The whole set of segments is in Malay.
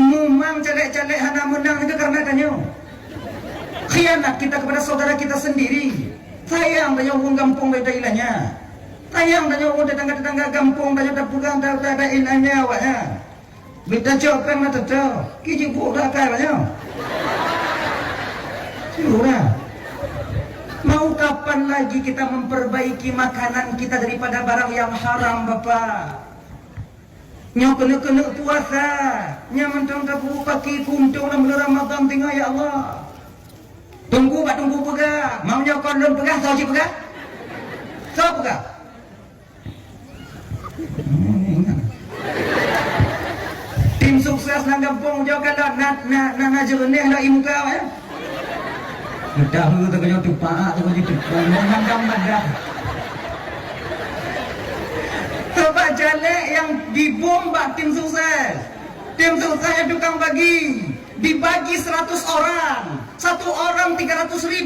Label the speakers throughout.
Speaker 1: Memang calek-calek hana menang itu karena kanyo khianat kita kepada saudara kita sendiri. Sayang tanya orang kampung beda ilahnya. Sayang tanya orang tetangga-tetangga kampung tanya tak pegang tak ada ilahnya awaknya. Beda jawabkan mata tahu. Kiji budak kayaknya. Sudah. Mau kapan lagi kita memperbaiki makanan kita daripada barang yang haram, Bapak? Nyo kena puasa, nyaman tapu pagi kuntung dalam bulan Ramadan tinggal ya Allah. Tunggu pegah, mau nyokon belum pegah, tahu si pegah? Tahu pegah? Tim sukses nang kampung jauh kalau nak jernih nak imuka ya. Sudah lu tu kau tupak tu kau tupak, nang kampung dah. Coba jalek yang dibomba tim sukses. Tim sukses yang tukang bagi. Dibagi 100 orang. 1 orang 300.000.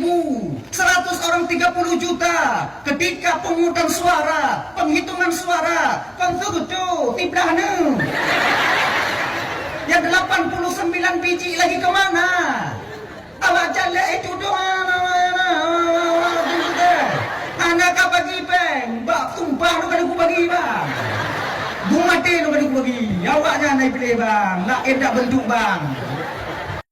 Speaker 1: 100 orang 30 juta. Ketika pemungutan suara, penghitungan suara, konsutu, tiblahnya. Yang 89 biji lagi kemana? Awak jalek itu doang. Anak kau bagi peng, bak tumpah lu kan aku bagi bang. Bung mati lu kan aku bagi. Awaknya naik pilih bang, nak tak bentuk bang.